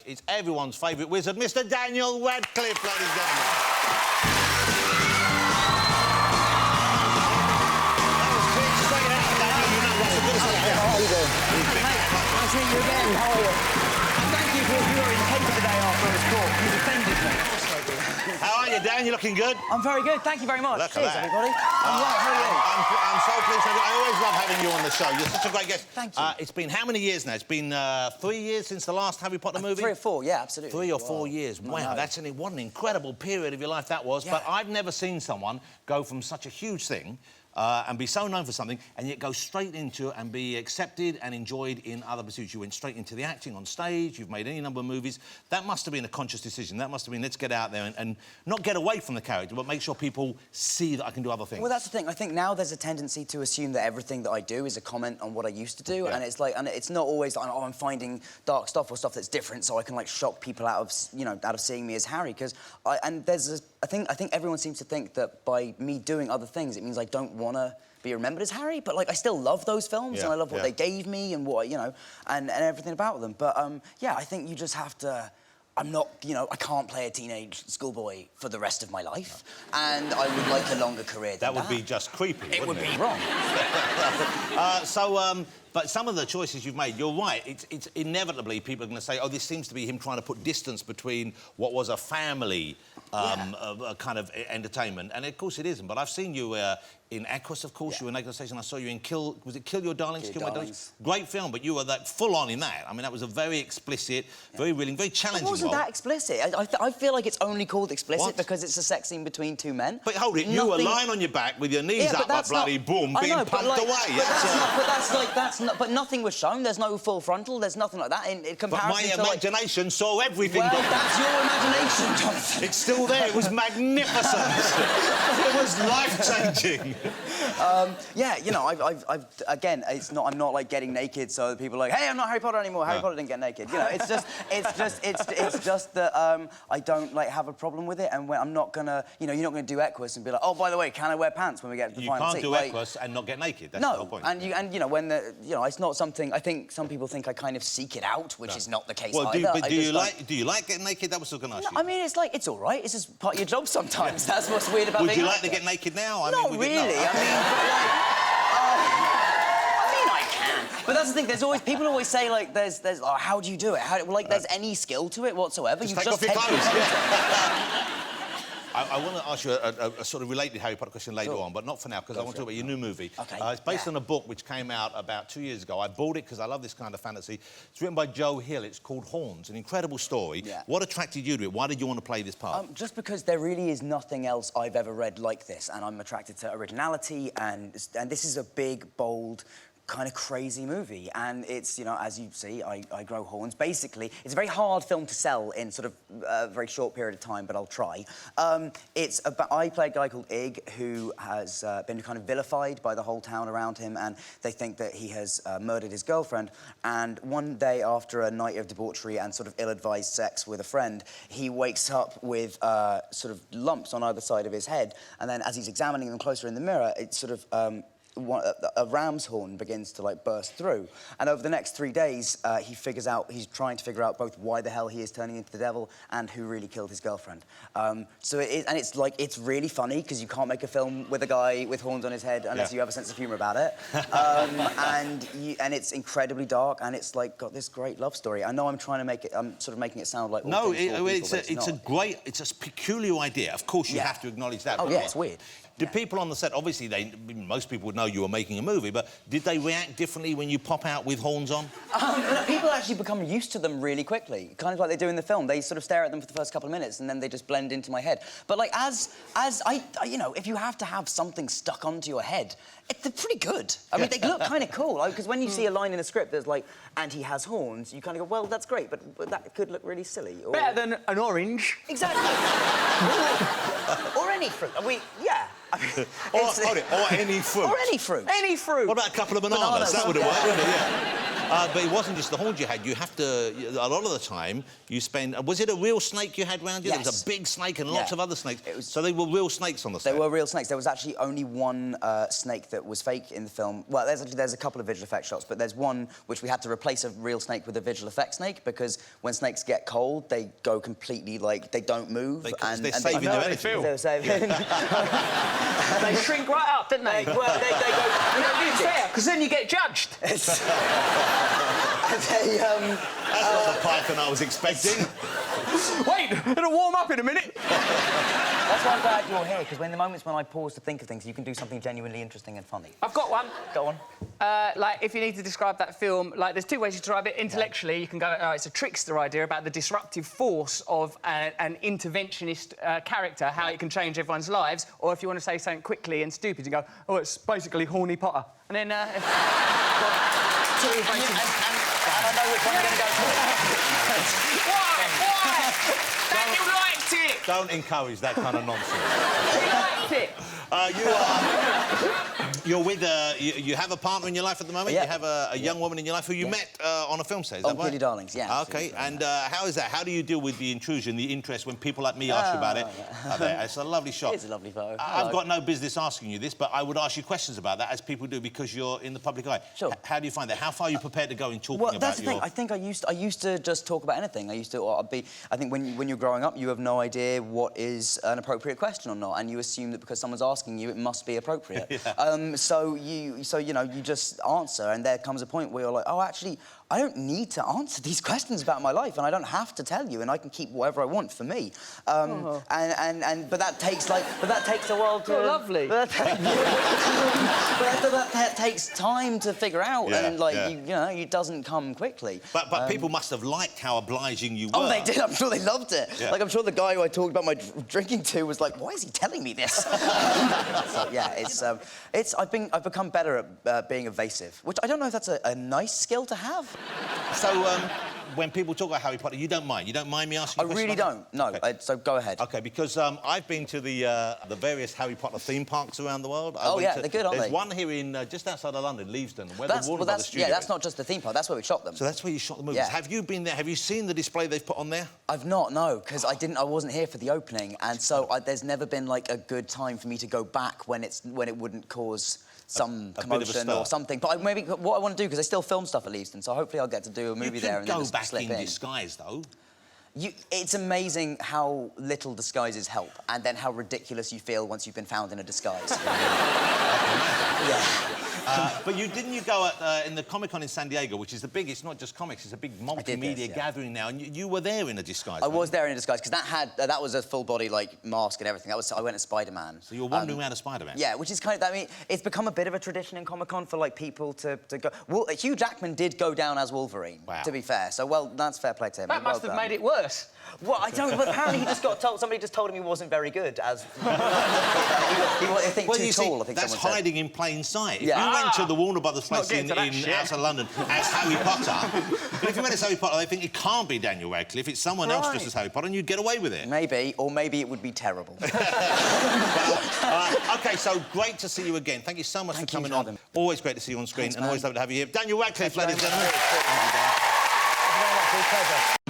It's everyone's favourite wizard, Mr. Daniel Radcliffe, ladies and gentlemen. That was quick, straight out, Daniel. You know what's a good one. How are you doing? Nice to meet you again. How are you? Thank you for your paper today after I was caught. You defended me. How are you, Dan? You looking good? I'm very good. Thank you very much. Look Cheers, at that. everybody. I'm right. How are you? I'm so pleased. I always love having you on the show. You're such a great guest. Thank you. It's been how many years now? It's been 3 years since the last Harry Potter movie? 3 or 4, yeah, absolutely. 3 or 4 years. Wow, what an incredible period of your life that was. Yeah. But I've never seen someone go from such a huge thing and be so known for something and yet go straight into and be accepted and enjoyed in other pursuits. You went straight into the acting on stage, you've made any number of movies. That must have been a conscious decision. That must have been, let's get out there and not get away from the character, but make sure people see that I can do other things. Well, that's the thing. I think now there's a tendency to assume that everything that I do is a comment on what I used to do, and it's like, and it's not always like, oh, I'm finding dark stuff or stuff that's different so I can, like, shock people out of, you know, out of seeing me as Harry, because I think everyone seems to think that by me doing other things, it means I don't want to be remembered as Harry, but, like, I still love those films, and I love what they gave me and what, you know, and everything about them. But, yeah, I think you just have to... I'm not, you know, I can't play a teenage schoolboy for the rest of my life, and I would like a longer career than that. That would be just creepy, It would wouldn't be wrong. But some of the choices you've made, you're right, it's inevitably people are going to say, oh, this seems to be him trying to put distance between what was a family kind of entertainment, and of course it isn't. But I've seen you in Equus, of course, you were in Naked Station. I saw you in Kill Your Darlings? Kill My Darlings. Great film, but you were that full-on in that. I mean, that was a very explicit, very willing, very challenging It wasn't role. that explicit. I feel like it's only called explicit because it's a sex scene between two men. But hold it, you were lying on your back with your knees up like bloody boom, being pumped away. But nothing was shown. There's no full frontal. There's nothing like that in comparison. But my imagination saw everything. Well, that's your imagination, Jonathan. It's still there. It was magnificent. It was life-changing. Yeah, you know, again, it's not. I'm not like getting naked, so people are like, hey, I'm not Harry Potter anymore. Harry Potter didn't get naked. You know, it's just that I don't like have a problem with it, and when I'm not gonna, you know, you're not gonna do Equus and be like, oh, by the way, can I wear pants when we get to the final scene? You can't do Equus and not get naked. That's the whole point. and you know, when you know, it's not something. I think some people think I kind of seek it out, which is not the case either. Do you like getting naked? That was still gonna ask you. I mean, it's like it's all right. It's just part of your job sometimes. That's what's weird about. Would you like to get naked now? Not really. I can. But that's the thing. There's always people always say like, "There's oh, how do you do it? There's any skill to it whatsoever? Just take off your clothes." I want to ask you a sort of related Harry Potter question later on, but not for now, because I want to talk about your new movie. Okay. It's based on a book which came out about 2 years ago. I bought it because I love this kind of fantasy. It's written by Joe Hill. It's called Horns, an incredible story. Yeah. What attracted you to it? Why did you want to play this part? Just because there really is nothing else I've ever read like this, and I'm attracted to originality, and this is a big, bold, kind of crazy movie, and it's, you know, as you see, I grow horns. Basically, it's a very hard film to sell in sort of a very short period of time, but I'll try. It's about, I play a guy called Ig, who has been kind of vilified by the whole town around him, and they think that he has murdered his girlfriend, and one day after a night of debauchery and sort of ill-advised sex with a friend, he wakes up with sort of lumps on either side of his head, and then as he's examining them closer in the mirror, it's sort of a ram's horn begins to, like, burst through. And over the next 3 days, he's trying to figure out both why the hell he is turning into the devil and who really killed his girlfriend. It's really funny, because you can't make a film with a guy with horns on his head unless you have a sense of humour about it. And it's incredibly dark, and it's, like, got this great love story. I know I'm trying to make it, I'm sort of making it sound like... No, it's a peculiar idea. Of course, you have to acknowledge that. Oh, yeah, it's weird. Did people on the set, obviously, most people would know you were making a movie, but did they react differently when you pop out with horns on? People actually become used to them really quickly, kind of like they do in the film. They sort of stare at them for the first couple of minutes, and then they just blend into my head. But, like, you know, if you have to have something stuck onto your head, they're pretty good. I mean, they look kind of cool, because when you see a line in the script that's like, and he has horns, you kind of go, well, that's great, but that could look really silly. Or... Better than an orange. Exactly. or any fruit. I mean, or any fruit. Or any fruit. Any fruit. What about a couple of bananas? That would have worked, wouldn't it? Yeah. But it wasn't just the horns you had. You have to... A lot of the time, you spend... Was it a real snake you had round you? Yes. There was a big snake and lots of other snakes. It was... So they were real snakes on the set? They were real snakes. There was actually only one snake that was fake in the film. Well, there's a couple of visual effect shots, but there's one which we had to replace a real snake with a visual effect snake because when snakes get cold, they go completely, like, they don't move. They're saving their energy. They're saving... They shrink right up, don't they? Well, they go... It's fair, because then you get judged. That's That's not the python I was expecting. Wait, it'll warm up in a minute. That's why I'm glad you're here, because when the moments when I pause to think of things, you can do something genuinely interesting and funny. I've got one. Go on. Like, if you need to describe that film, like, there's two ways to describe it. Intellectually, you can go, oh, it's a trickster idea about the disruptive force of an interventionist character, how it can change everyone's lives. Or if you want to say something quickly and stupid, you go, oh, it's basically Horny Potter. And then, I don't know which one you're going to go for. Why? Daniel liked it! Don't encourage that kind of nonsense. He liked it! You're with you have a partner in your life at the moment. Yeah. You have a young woman in your life who you met on a film set. Is that right? Gilly Darlings, yeah. Okay, and how is that? How do you deal with the intrusion, the interest when people like me ask you about it? It's a lovely shot. It's a lovely photo. I've got no business asking you this, but I would ask you questions about that, as people do, because you're in the public eye. Sure. How do you find that? How far are you prepared to go in talking Well, about that's the your... thing. I think I used to just talk about anything. I think when you're growing up, you have no idea what is an appropriate question or not, and you assume that because someone's asking you, it must be appropriate. Yeah. So you know, you just answer, and there comes a point where you're like, oh, actually, I don't need to answer these questions about my life, and I don't have to tell you, and I can keep whatever I want for me. But that takes a while to... You're lovely. But that takes time to figure out, Yeah, and like yeah. you know, it doesn't come quickly. But people must have liked how obliging you were. Oh, they did. I'm sure they loved it. Yeah. Like, I'm sure the guy who I talked about my drinking to was like, "Why is he telling me this?" So yeah, I've become better at being evasive, which I don't know if that's a nice skill to have. So when people talk about Harry Potter, you don't mind? You don't mind me asking? I really don't. No. Okay. So go ahead. Okay, because I've been to the various Harry Potter theme parks around the world. They're good, aren't they? There's one here in just outside of London, Leavesden, where the Warner Brothers studio. Yeah, that's not just the theme park. That's where we shot them. So that's where you shot the movies. Yeah. Have you been there? Have you seen the display they've put on there? I've not, no, because I wasn't here for the opening, and so there's never been like a good time for me to go back when it wouldn't cause some commotion or something. But maybe what I want to do, because I still film stuff at Leavesden, so hopefully I'll get to do a movie there and then just slip in. You can go back in disguise, though. It's amazing how little disguises help, and then how ridiculous you feel once you've been found in a disguise. Yeah. But didn't you go in the Comic-Con in San Diego, which is the big... It's not just comics, it's a big multimedia gathering now, and you were there in a disguise. I was there in a disguise, because that was a full-body, like, mask and everything. I went as Spider-Man. So you were wandering around as Spider-Man? Yeah, which is kind of... I mean, it's become a bit of a tradition in Comic-Con for, like, people to go... Well, Hugh Jackman did go down as Wolverine, to be fair. So, well, that's fair play to him. That must have made it worse. Well, I don't... But apparently he just got told... Somebody just told him he wasn't very good as... I think too tall, I think that's someone said. hiding in plain sight. Yeah. If you went to the Warner Brothers place in shit. outside London as Harry Potter, but if you went as Harry Potter, they think it can't be Daniel Radcliffe, it's someone else dressed as Harry Potter, and you'd get away with it. Maybe, or maybe it would be terrible. OK, so great to see you again. Thank you so much for coming on. Always great to see you on screen. Thanks, and always lovely to have you here. Daniel Radcliffe, ladies and gentlemen. Thank you very much. It was a pleasure.